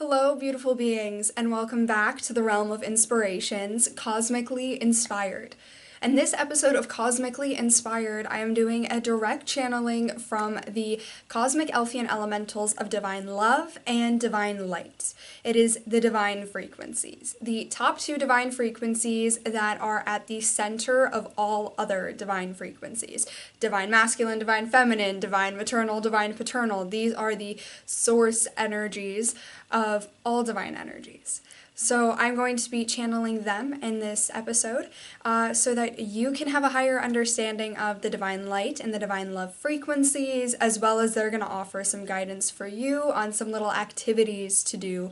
Hello, beautiful beings, and welcome back to the realm of inspirations, Cosmically Inspired. In this episode of Cosmically Inspired, I am doing a direct channeling from the cosmic Elfian elementals of divine love and divine light. It is the divine frequencies, the top two divine frequencies that are at the center of all other divine frequencies. Divine masculine, divine feminine, divine maternal, divine paternal. These are the source energies of all divine energies. So I'm going to be channeling them in this episode so that you can have a higher understanding of the divine light and the divine love frequencies, as well as they're going to offer some guidance for you on some little activities to do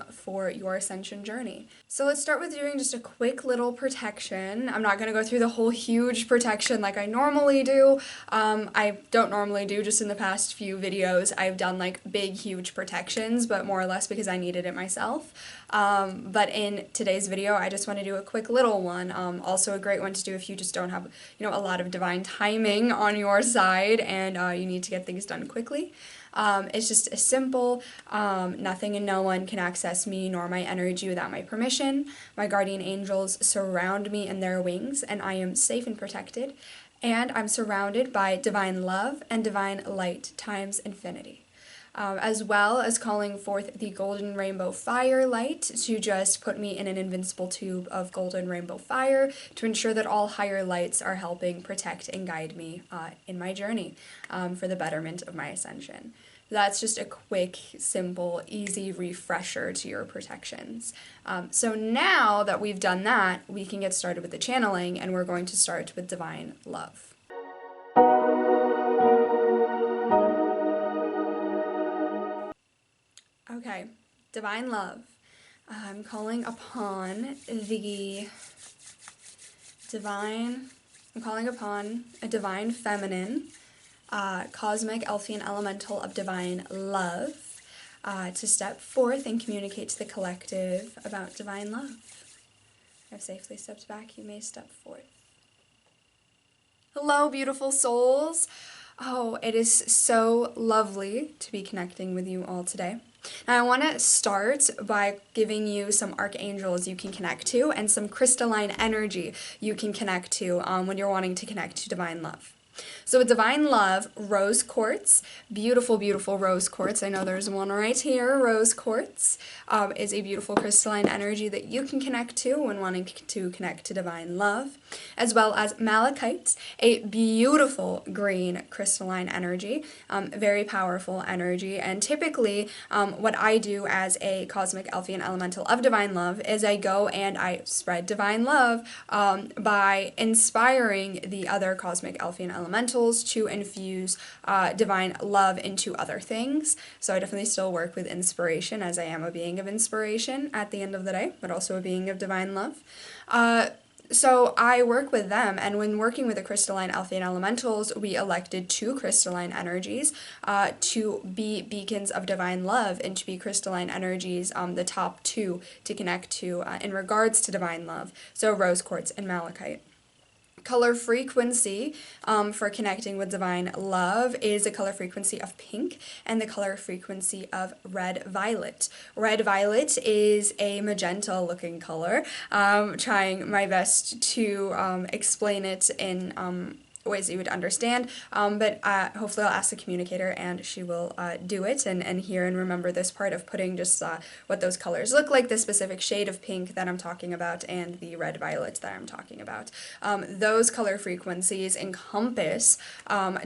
for your ascension journey. So let's start with doing just a quick little protection. I'm not going to go through the whole huge protection like I normally do. I don't normally do, just in the past few videos I've done like big huge protections, but more or less because I needed it myself. But in today's video, I just want to do a quick little one. Also a great one to do if you just don't have, a lot of divine timing on your side and you need to get things done quickly. It's just a simple, nothing and no one can access me nor my energy without my permission. My guardian angels surround me in their wings and I am safe and protected. And I'm surrounded by divine love and divine light times infinity. As well as calling forth the golden rainbow fire light to just put me in an invincible tube of golden rainbow fire to ensure that all higher lights are helping protect and guide me in my journey for the betterment of my ascension. That's just a quick, simple, easy refresher to your protections. So now that we've done that, we can get started with the channeling, and we're going to start with divine love. Okay, divine love. I'm calling upon a divine feminine, cosmic Elfian elemental of divine love, to step forth and communicate to the collective about divine love. I've safely stepped back, you may step forth. Hello, beautiful souls. Oh, it is so lovely to be connecting with you all today. Now, I want to start by giving you some archangels you can connect to and some crystalline energy you can connect to when you're wanting to connect to divine love. So with divine love, rose quartz, beautiful, beautiful rose quartz. I know there's one right here. Rose quartz is a beautiful crystalline energy that you can connect to when wanting to connect to divine love, as well as malachite, a beautiful green crystalline energy, very powerful energy. And typically what I do as a cosmic Elfian elemental of divine love is I go and I spread divine love by inspiring the other cosmic Elfian elementals to infuse divine love into other things. So I definitely still work with inspiration, as I am a being of inspiration at the end of the day, but also a being of divine love. So I work with them, and when working with the crystalline Elfian elementals, we elected two crystalline energies to be beacons of divine love and to be crystalline energies, the top two to connect to in regards to divine love. So rose quartz and malachite. Color frequency for connecting with divine love is a color frequency of pink and the color frequency of red violet. Red violet is a magenta looking color. Trying my best to explain it in ways that you would understand, but hopefully I'll ask the communicator and she will do it and hear and remember this part of putting just what those colors look like, the specific shade of pink that I'm talking about and the red violet that I'm talking about. Those color frequencies encompass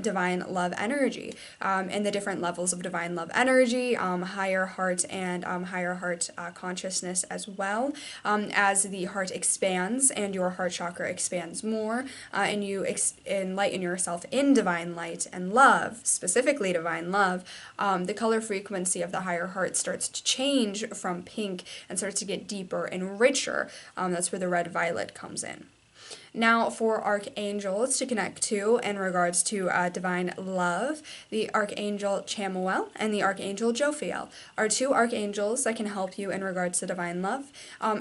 divine love energy and the different levels of divine love energy, higher heart and higher heart consciousness as well. As the heart expands and your heart chakra expands more and you enlighten yourself in divine light and love, specifically divine love, the color frequency of the higher heart starts to change from pink and starts to get deeper and richer. That's where the red violet comes in. Now, for archangels to connect to in regards to divine love, the archangel Chamuel and the archangel Jophiel are two archangels that can help you in regards to divine love,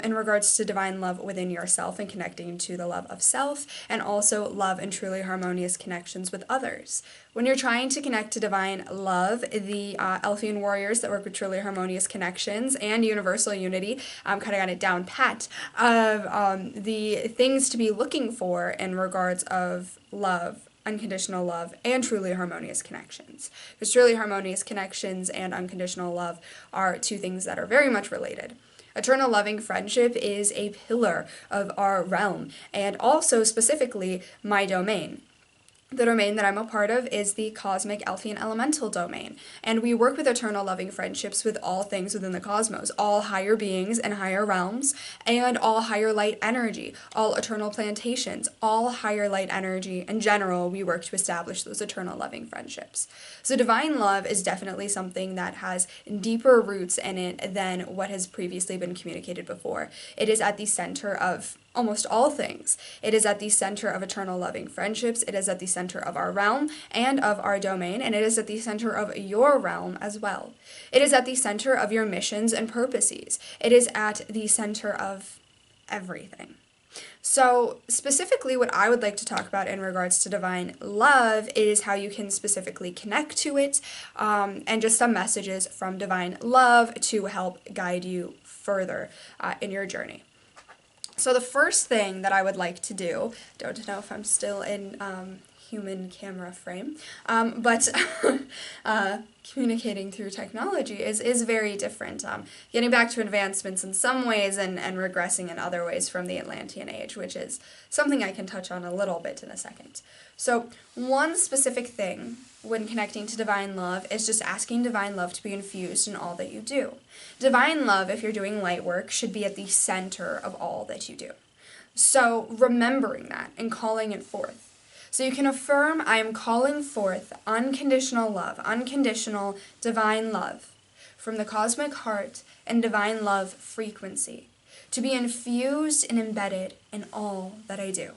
in regards to divine love within yourself and connecting to the love of self, and also love and truly harmonious connections with others. When you're trying to connect to divine love, the Elfian warriors that work with truly harmonious connections and universal unity kind of got it down pat of the things to be looking for in regards of love, unconditional love, and truly harmonious connections. Because truly harmonious connections and unconditional love are two things that are very much related. Eternal loving friendship is a pillar of our realm, and also specifically my domain. The domain that I'm a part of is the Cosmic Elfian Elemental domain, and we work with eternal loving friendships with all things within the cosmos, all higher beings and higher realms, and all higher light energy, all eternal plantations, all higher light energy. In general, we work to establish those eternal loving friendships. So divine love is definitely something that has deeper roots in it than what has previously been communicated before. It is at the center of almost all things. It is at the center of eternal loving friendships. It is at the center of our realm and of our domain, and it is at the center of your realm as well. It is at the center of your missions and purposes. It is at the center of everything. So specifically what I would like to talk about in regards to divine love is how you can specifically connect to it, and just some messages from divine love to help guide you further in your journey. So the first thing that I would like to do, don't know if I'm still in human camera frame, but communicating through technology is very different. Getting back to advancements in some ways and regressing in other ways from the Atlantean age, which is something I can touch on a little bit in a second. So one specific thing when connecting to divine love is just asking divine love to be infused in all that you do. Divine love, if you're doing light work, should be at the center of all that you do. So remembering that and calling it forth. So you can affirm, I am calling forth unconditional love, unconditional divine love from the cosmic heart and divine love frequency to be infused and embedded in all that I do.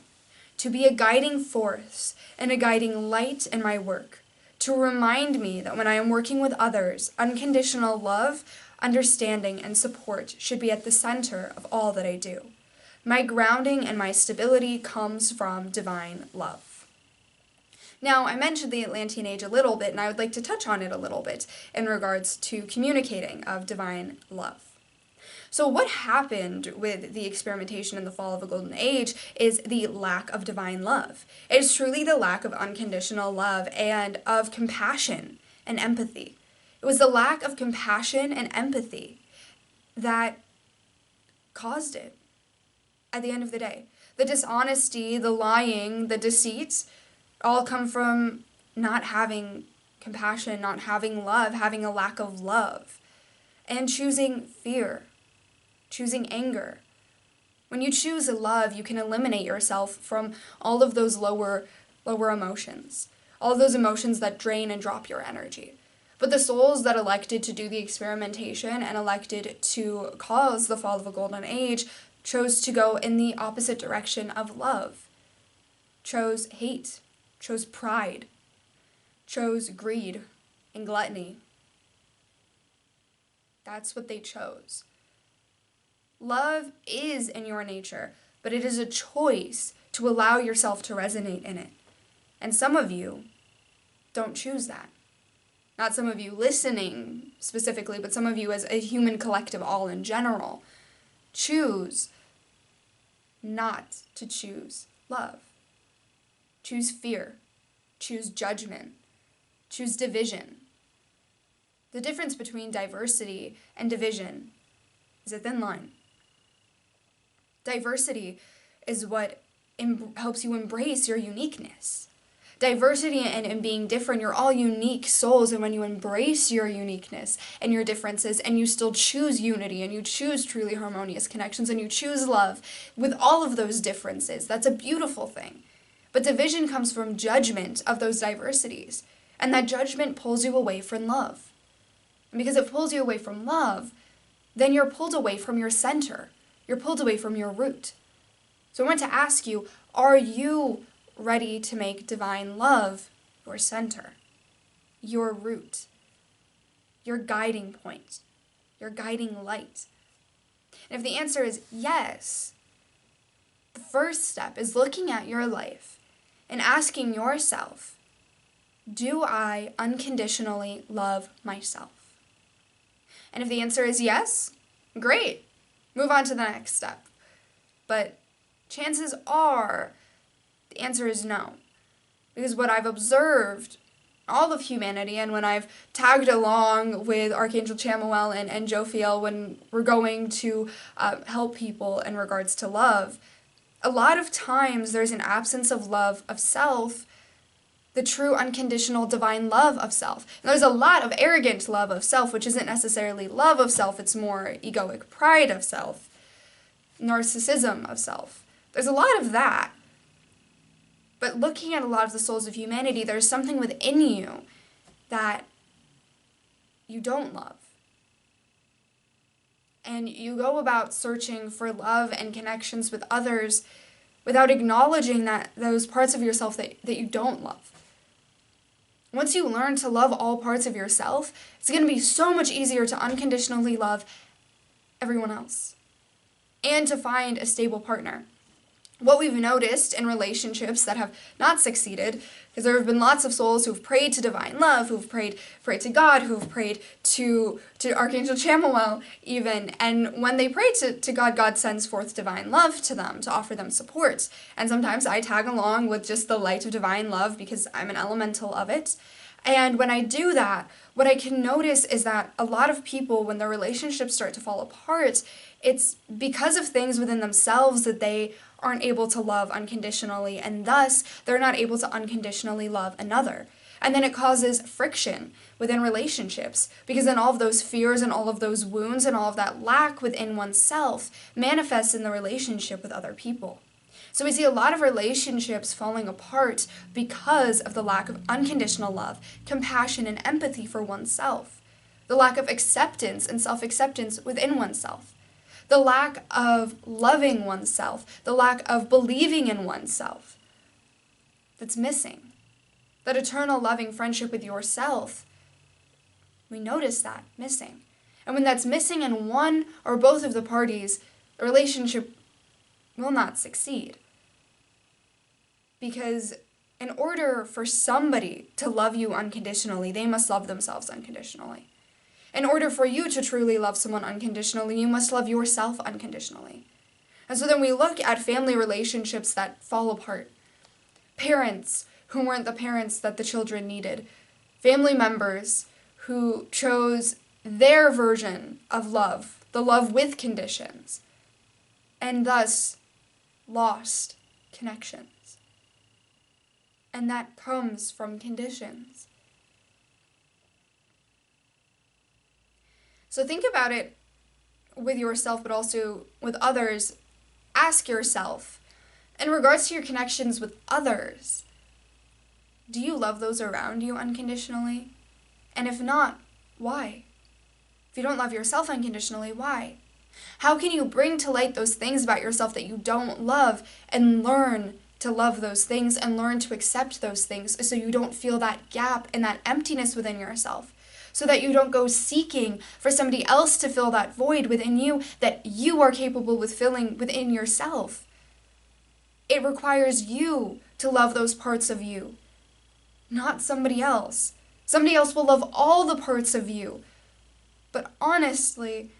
To be a guiding force and a guiding light in my work. To remind me that when I am working with others, unconditional love, understanding, and support should be at the center of all that I do. My grounding and my stability comes from divine love. Now, I mentioned the Atlantean age a little bit, and I would like to touch on it a little bit in regards to communicating of divine love. So what happened with the experimentation in the fall of the Golden Age is the lack of divine love. It is truly the lack of unconditional love and of compassion and empathy. It was the lack of compassion and empathy that caused it at the end of the day. The dishonesty, the lying, the deceit all come from not having compassion, not having love, having a lack of love, and choosing fear, choosing anger. When you choose love, you can eliminate yourself from all of those lower emotions, all of those emotions that drain and drop your energy. But the souls that elected to do the experimentation and elected to cause the fall of a golden age chose to go in the opposite direction of love, chose hate, chose pride, chose greed and gluttony. That's what they chose. Love is in your nature, but it is a choice to allow yourself to resonate in it. And some of you don't choose that. Not some of you listening specifically, but some of you as a human collective all in general choose not to choose love. Choose fear. Choose judgment. Choose division. The difference between diversity and division is a thin line. Diversity is what helps you embrace your uniqueness. Diversity and being different, you're all unique souls, and when you embrace your uniqueness and your differences and you still choose unity and you choose truly harmonious connections and you choose love with all of those differences, that's a beautiful thing. But division comes from judgment of those diversities, and that judgment pulls you away from love. And because it pulls you away from love, then you're pulled away from your center. You're pulled away from your root. So I want to ask you, Are you ready to make divine love your center, your root, your guiding point, your guiding light? And if the answer is yes, the first step is looking at your life and asking yourself, do I unconditionally love myself? And if the answer is yes, great. Move on to the next step. But chances are the answer is no. Because what I've observed all of humanity, and when I've tagged along with Archangel Chamuel and Jophiel when we're going to help people in regards to love, a lot of times there's an absence of love of self, the true unconditional divine love of self. And there's a lot of arrogant love of self, which isn't necessarily love of self, it's more egoic pride of self, narcissism of self. There's a lot of that. But looking at a lot of the souls of humanity, there's something within you that you don't love. And you go about searching for love and connections with others without acknowledging that those parts of yourself that you don't love. Once you learn to love all parts of yourself, it's going to be so much easier to unconditionally love everyone else and to find a stable partner. What we've noticed in relationships that have not succeeded, because there have been lots of souls who've prayed to divine love, who've prayed to God, who've prayed to Archangel Chamuel even, and when they pray to God, God sends forth divine love to them to offer them support. And sometimes I tag along with just the light of divine love because I'm an elemental of it. And when I do that, what I can notice is that a lot of people, when their relationships start to fall apart, it's because of things within themselves that they aren't able to love unconditionally, and thus they're not able to unconditionally love another. And then it causes friction within relationships, because then all of those fears and all of those wounds and all of that lack within oneself manifests in the relationship with other people. So we see a lot of relationships falling apart because of the lack of unconditional love, compassion, and empathy for oneself, the lack of acceptance and self-acceptance within oneself, the lack of loving oneself, the lack of believing in oneself that's missing. That eternal loving friendship with yourself, we notice that missing. And when that's missing in one or both of the parties, the relationship will not succeed. Because in order for somebody to love you unconditionally, they must love themselves unconditionally. In order for you to truly love someone unconditionally, you must love yourself unconditionally. And so then we look at family relationships that fall apart. Parents who weren't the parents that the children needed. Family members who chose their version of love, the love with conditions, and thus lost connections. And that comes from conditions. So think about it with yourself, but also with others. Ask yourself, in regards to your connections with others, do you love those around you unconditionally? And if not, why? If you don't love yourself unconditionally, why? How can you bring to light those things about yourself that you don't love and learn to love those things and learn to accept those things so you don't feel that gap and that emptiness within yourself? So that you don't go seeking for somebody else to fill that void within you that you are capable with filling within yourself. It requires you to love those parts of you, not somebody else. Somebody else will love all the parts of you. But honestly,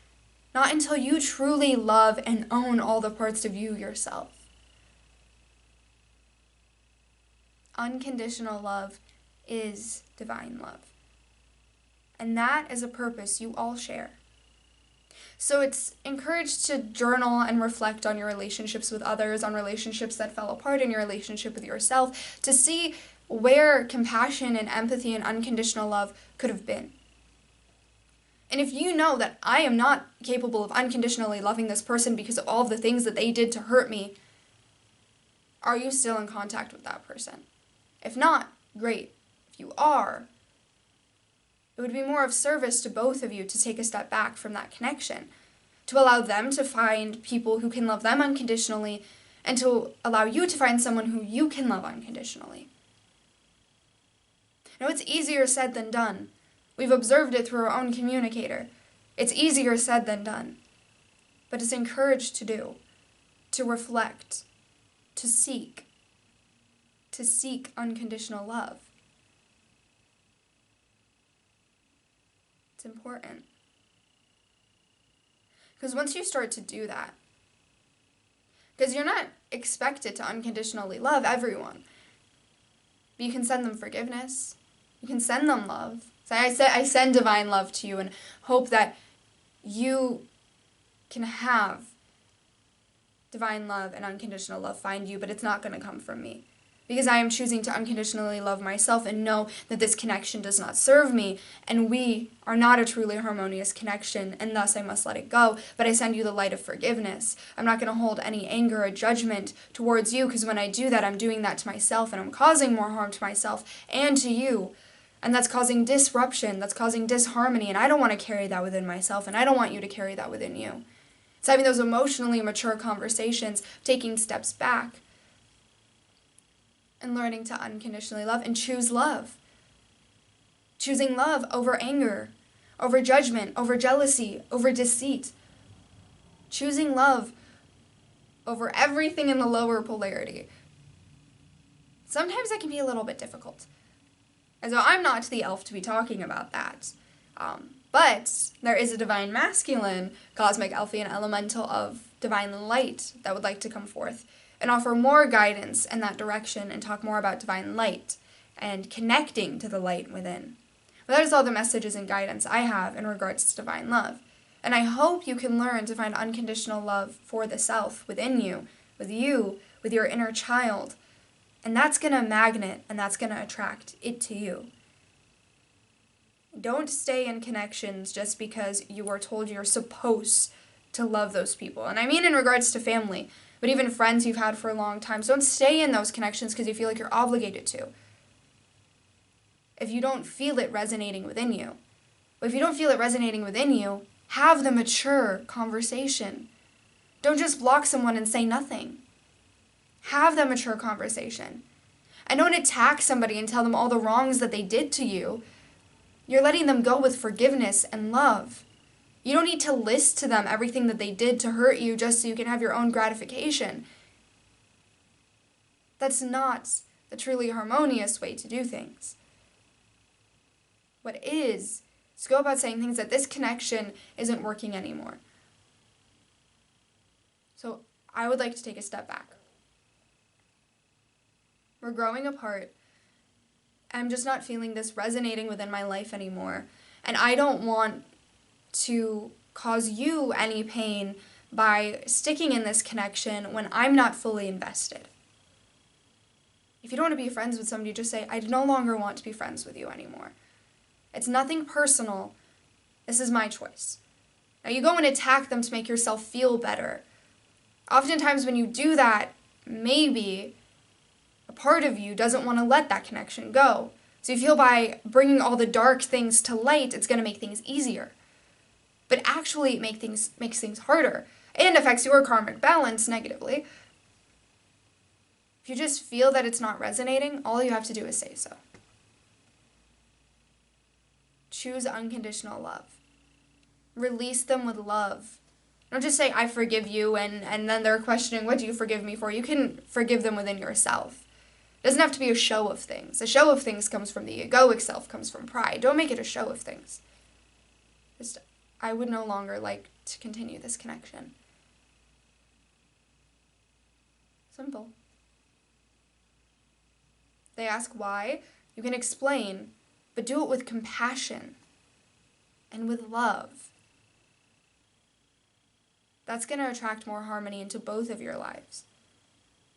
not until you truly love and own all the parts of you yourself. Unconditional love is divine love. And that is a purpose you all share. So it's encouraged to journal and reflect on your relationships with others, on relationships that fell apart in your relationship with yourself, to see where compassion and empathy and unconditional love could have been. And if you know that I am not capable of unconditionally loving this person because of all of the things that they did to hurt me, are you still in contact with that person? If not, great. If you are, it would be more of service to both of you to take a step back from that connection, to allow them to find people who can love them unconditionally and to allow you to find someone who you can love unconditionally. Now, it's easier said than done. We've observed it through our own communicator. It's easier said than done. But it's encouraged to do, to reflect, to seek unconditional love. It's important. Because once you start to do that, because you're not expected to unconditionally love everyone, but you can send them forgiveness. You can send them love. So I send divine love to you and hope that you can have divine love and unconditional love find you, but it's not going to come from me. Because I am choosing to unconditionally love myself and know that this connection does not serve me, and we are not a truly harmonious connection, and thus I must let it go. But I send you the light of forgiveness. I'm not going to hold any anger or judgment towards you, because when I do that, I'm doing that to myself, and I'm causing more harm to myself and to you. And that's causing disruption, that's causing disharmony, and I don't want to carry that within myself, and I don't want you to carry that within you. It's having those emotionally mature conversations, taking steps back, and learning to unconditionally love and choose love. Choosing love over anger, over judgment, over jealousy, over deceit. Choosing love over everything in the lower polarity. Sometimes that can be a little bit difficult. And so I'm not the elf to be talking about that. But there is a divine masculine, cosmic Elfian elemental of divine light that would like to come forth and offer more guidance in that direction and talk more about divine light and connecting to the light within. But that is all the messages and guidance I have in regards to divine love. And I hope you can learn to find unconditional love for the self within you, with your inner child. And that's going to magnet and that's going to attract it to you. Don't stay in connections just because you are told you're supposed to love those people. And I mean in regards to family, but even friends you've had for a long time. So don't stay in those connections because you feel like you're obligated to. If you don't feel it resonating within you. But if you don't feel it resonating within you, have the mature conversation. Don't just block someone and say nothing. Have that mature conversation. And don't attack somebody and tell them all the wrongs that they did to you. You're letting them go with forgiveness and love. You don't need to list to them everything that they did to hurt you just so you can have your own gratification. That's not the truly harmonious way to do things. What is go about saying things that this connection isn't working anymore. So I would like to take a step back. We're growing apart. I'm just not feeling this resonating within my life anymore. And I don't want to cause you any pain by sticking in this connection when I'm not fully invested. If you don't want to be friends with somebody, just say, I no longer want to be friends with you anymore. It's nothing personal. This is my choice. Now you go and attack them to make yourself feel better. Oftentimes when you do that, maybe a part of you doesn't want to let that connection go. So you feel by bringing all the dark things to light, it's going to make things easier. But actually it makes things harder and affects your karmic balance negatively. If you just feel that it's not resonating, all you have to do is say so. Choose unconditional love. Release them with love. Don't just say, I forgive you, and then they're questioning, what do you forgive me for? You can forgive them within yourself. It doesn't have to be a show of things. A show of things comes from the egoic self, comes from pride. Don't make it a show of things. I would no longer like to continue this connection. Simple. They ask why. You can explain, but do it with compassion and with love. That's going to attract more harmony into both of your lives.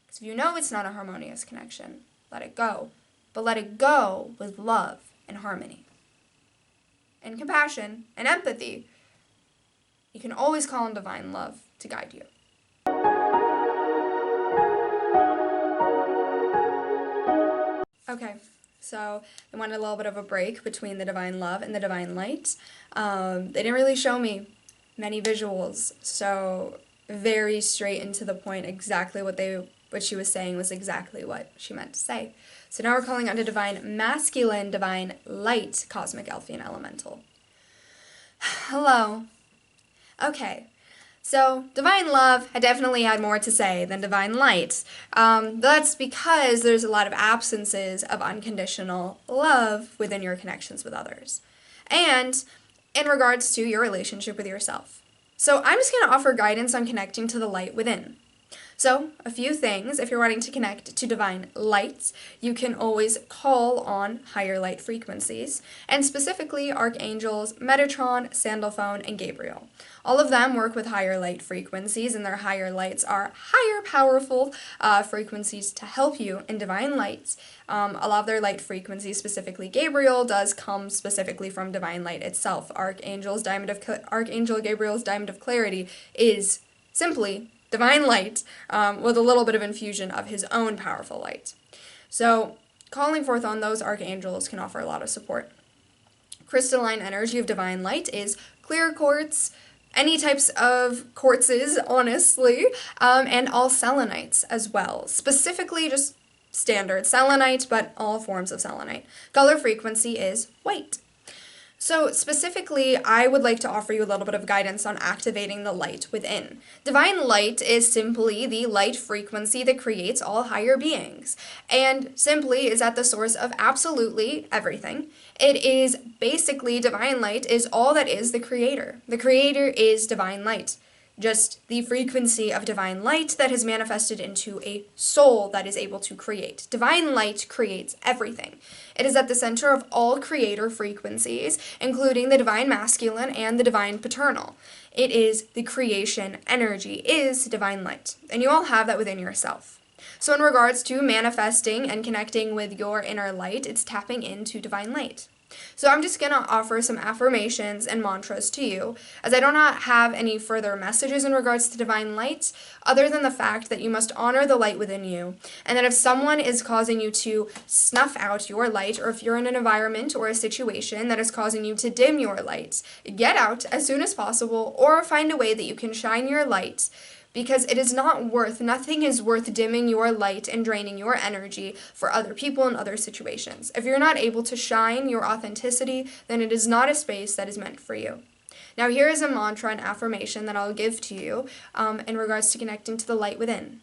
Because if you know it's not a harmonious connection, let it go. But let it go with love and harmony. And compassion and empathy. You can always call on divine love to guide you. Okay, so I wanted a little bit of a break between the divine love and the divine light. They didn't really show me many visuals, so very straight and to the point. Exactly what she was saying was exactly what she meant to say. So now we're calling on to divine masculine, divine light, cosmic Elfian elemental. Hello. Okay. So, divine love, I definitely had more to say than divine light. That's because there's a lot of absences of unconditional love within your connections with others. And in regards to your relationship with yourself. So, I'm just going to offer guidance on connecting to the light within. So, a few things. If you're wanting to connect to divine light, you can always call on higher light frequencies, and specifically archangels Metatron, Sandalphon, and Gabriel. All of them work with higher light frequencies, and their higher lights are higher powerful frequencies to help you in divine lights. A lot of their light frequencies, specifically Gabriel, does come specifically from divine light itself. Archangel Gabriel's diamond of clarity is simply divine light with a little bit of infusion of his own powerful light. So calling forth on those archangels can offer a lot of support. Crystalline energy of divine light is clear quartz, any types of quartzes, honestly, and all selenites as well. Specifically just standard selenite, but all forms of selenite. Color frequency is white. So specifically, I would like to offer you a little bit of guidance on activating the light within. Divine light is simply the light frequency that creates all higher beings, and simply is at the source of absolutely everything. It is basically, divine light is all that is the creator. The creator is divine light. Just the frequency of divine light that has manifested into a soul that is able to create. Divine light creates everything. It is at the center of all creator frequencies, including the divine masculine and the divine paternal. It is the creation energy, is divine light. And you all have that within yourself. So in regards to manifesting and connecting with your inner light, it's tapping into divine light. So I'm just going to offer some affirmations and mantras to you, as I do not have any further messages in regards to divine light, other than the fact that you must honor the light within you, and that if someone is causing you to snuff out your light, or if you're in an environment or a situation that is causing you to dim your light, get out as soon as possible, or find a way that you can shine your light, because it is nothing is worth dimming your light and draining your energy for other people and other situations. If you're not able to shine your authenticity, then it is not a space that is meant for you. Now here is a mantra and affirmation that I'll give to you in regards to connecting to the light within.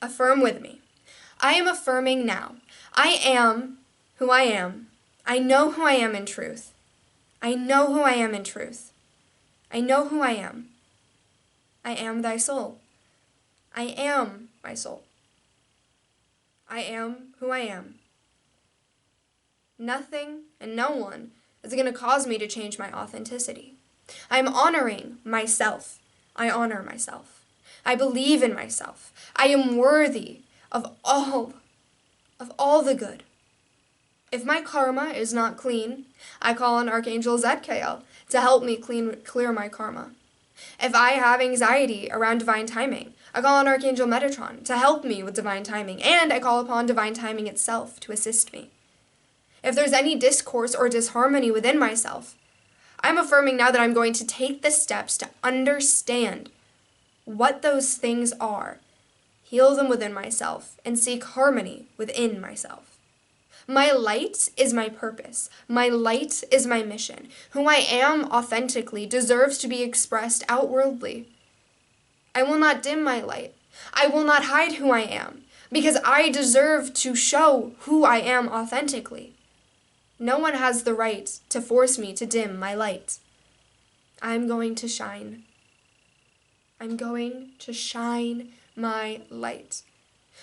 Affirm with me. I am affirming now. I am who I am. I know who I am in truth. I know who I am in truth. I know who I am. I am thy soul. I am my soul. I am who I am. Nothing and no one is going to cause me to change my authenticity. I am honoring myself. I honor myself. I believe in myself. I am worthy of all the good. If my karma is not clean, I call on Archangel Zadkiel to help me clear my karma. If I have anxiety around divine timing, I call on Archangel Metatron to help me with divine timing, and I call upon divine timing itself to assist me. If there's any discourse or disharmony within myself, I'm affirming now that I'm going to take the steps to understand what those things are, heal them within myself, and seek harmony within myself. My light is my purpose. My light is my mission. Who I am authentically deserves to be expressed outwardly. I will not dim my light. I will not hide who I am, because I deserve to show who I am authentically. No one has the right to force me to dim my light. I'm going to shine. I'm going to shine my light.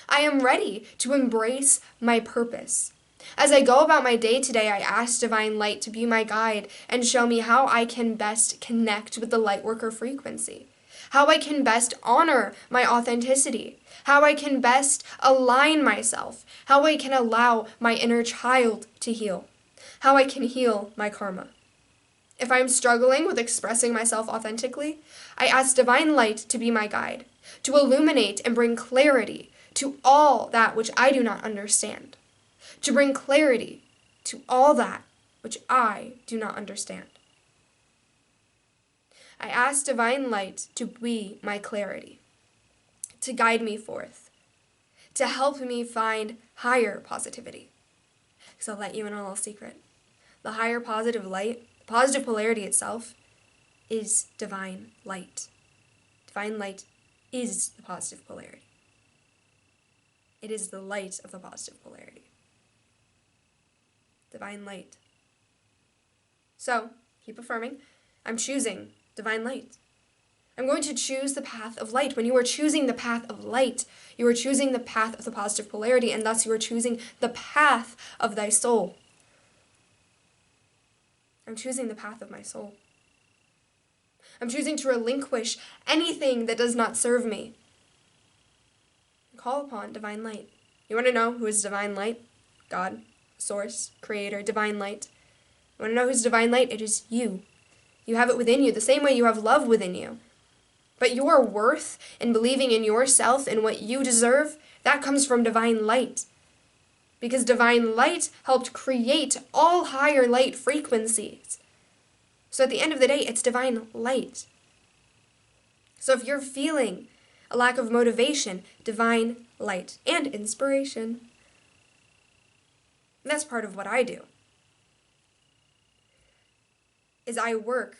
I am ready to embrace my purpose. As I go about my day today, I ask divine light to be my guide and show me how I can best connect with the lightworker frequency, how I can best honor my authenticity, how I can best align myself, how I can allow my inner child to heal, how I can heal my karma. If I'm struggling with expressing myself authentically, I ask divine light to be my guide, to illuminate and bring clarity to all that which I do not understand, to bring clarity to all that which I do not understand. I ask divine light to be my clarity, to guide me forth, to help me find higher positivity. So I'll let you in on a little secret. The higher positive light, positive polarity itself, is divine light. Divine light is the positive polarity. It is the light of the positive polarity. Divine light. So, keep affirming. I'm choosing divine light. I'm going to choose the path of light. When you are choosing the path of light, you are choosing the path of the positive polarity, and thus you are choosing the path of thy soul. I'm choosing the path of my soul. I'm choosing to relinquish anything that does not serve me. Call upon divine light. You want to know who is divine light? God, source, creator, divine light. You want to know who's divine light? It is you. You have it within you, the same way you have love within you. But your worth in believing in yourself and what you deserve, that comes from divine light. Because divine light helped create all higher light frequencies. So at the end of the day, it's divine light. So if you're feeling a lack of motivation, divine light and inspiration. And that's part of what I do. Is I work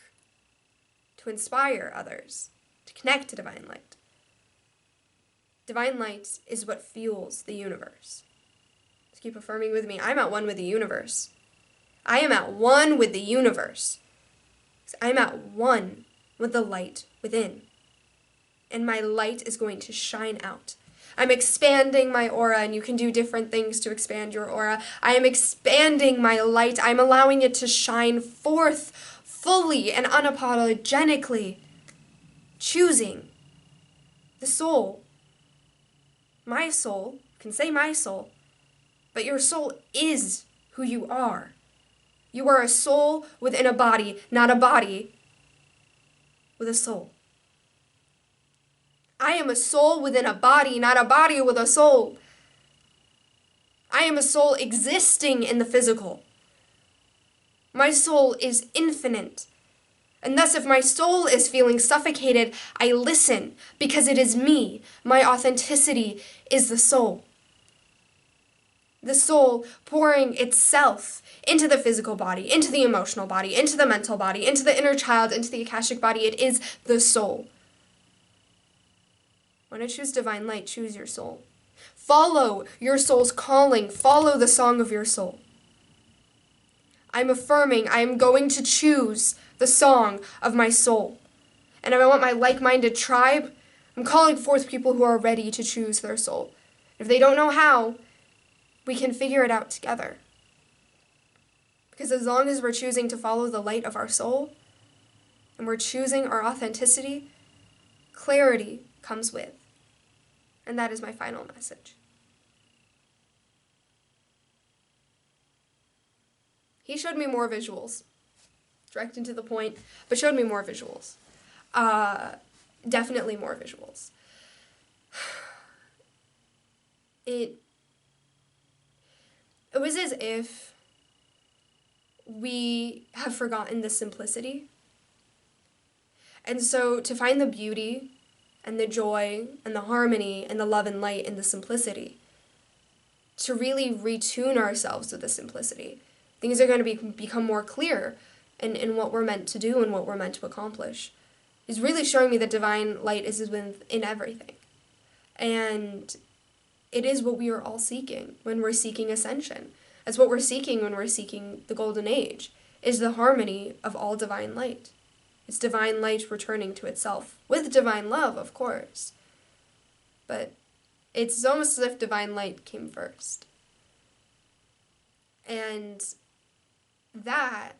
to inspire others to connect to divine light. Divine light is what fuels the universe. Just keep affirming with me. I'm at one with the universe. I am at one with the universe. I'm at one with the light within. And my light is going to shine out. I'm expanding my aura, and you can do different things to expand your aura. I am expanding my light. I'm allowing it to shine forth fully and unapologetically, choosing the soul. My soul, you can say my soul, but your soul is who you are. You are a soul within a body, not a body with a soul. I am a soul within a body, not a body with a soul. I am a soul existing in the physical. My soul is infinite. And thus, if my soul is feeling suffocated, I listen because it is me. My authenticity is the soul. The soul pouring itself into the physical body, into the emotional body, into the mental body, into the inner child, into the Akashic body. It is the soul. When I choose divine light, choose your soul. Follow your soul's calling. Follow the song of your soul. I'm affirming I am going to choose the song of my soul. And if I want my like-minded tribe, I'm calling forth people who are ready to choose their soul. If they don't know how, we can figure it out together. Because as long as we're choosing to follow the light of our soul, and we're choosing our authenticity, clarity comes with. And that is my final message. He showed me more visuals, direct and to the point, but showed me more visuals. Definitely more visuals. It was as if we have forgotten the simplicity. And so to find the beauty and the joy and the harmony and the love and light in the simplicity, to really retune ourselves with the simplicity, things are going to become more clear in what we're meant to do and what we're meant to accomplish. Is really showing me that divine light is within everything. And it is what we are all seeking when we're seeking ascension. That's what we're seeking when we're seeking the golden age, is the harmony of all divine light. It's divine light returning to itself, with divine love, of course. But it's almost as if divine light came first. And that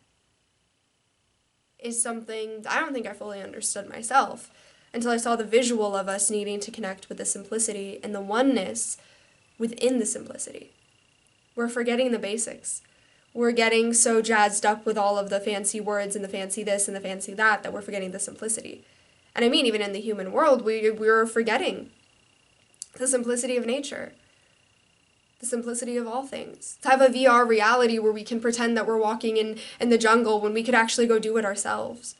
is something I don't think I fully understood myself until I saw the visual of us needing to connect with the simplicity and the oneness within the simplicity. We're forgetting the basics. We're getting so jazzed up with all of the fancy words and the fancy this and the fancy that we're forgetting the simplicity. And I mean, even in the human world, we're forgetting the simplicity of nature, the simplicity of all things. To have a VR reality where we can pretend that we're walking in the jungle when we could actually go do it ourselves.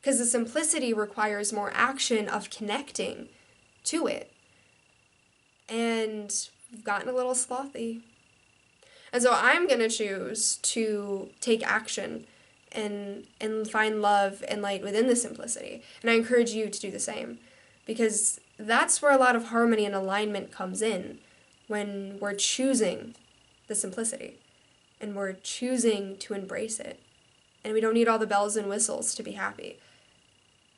because the simplicity requires more action of connecting to it. And we've gotten a little slothy. And so I'm going to choose to take action and find love and light within the simplicity. And I encourage you to do the same, because that's where a lot of harmony and alignment comes in, when we're choosing the simplicity and we're choosing to embrace it. And we don't need all the bells and whistles to be happy.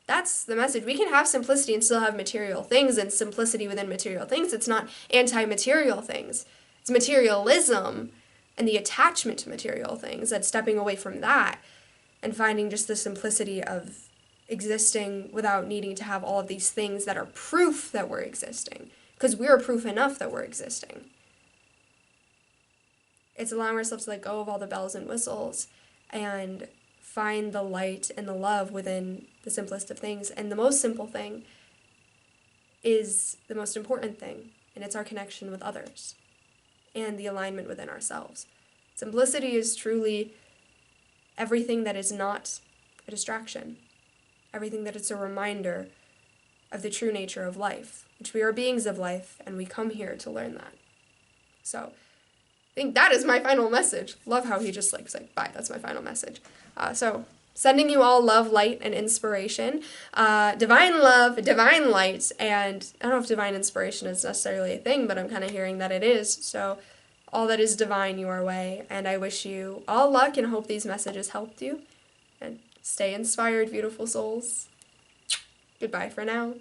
That's the message. We can have simplicity and still have material things, and simplicity within material things. It's not anti-material things. It's materialism and the attachment to material things, that's stepping away from that and finding just the simplicity of existing without needing to have all of these things that are proof that we're existing, because we're proof enough that we're existing. It's allowing ourselves to let go of all the bells and whistles and find the light and the love within the simplest of things. And the most simple thing is the most important thing, and it's our connection with others and the alignment within ourselves. Simplicity is truly everything that is not a distraction, everything that is a reminder of the true nature of life, which we are beings of life, and we come here to learn that. So I think that is my final message. Love how he just was like, bye, that's my final message. So sending you all love, light, and inspiration. Divine love, divine light, and I don't know if divine inspiration is necessarily a thing, but I'm kind of hearing that it is. So all that is divine your way, and I wish you all luck and hope these messages helped you. And stay inspired, beautiful souls. Goodbye for now.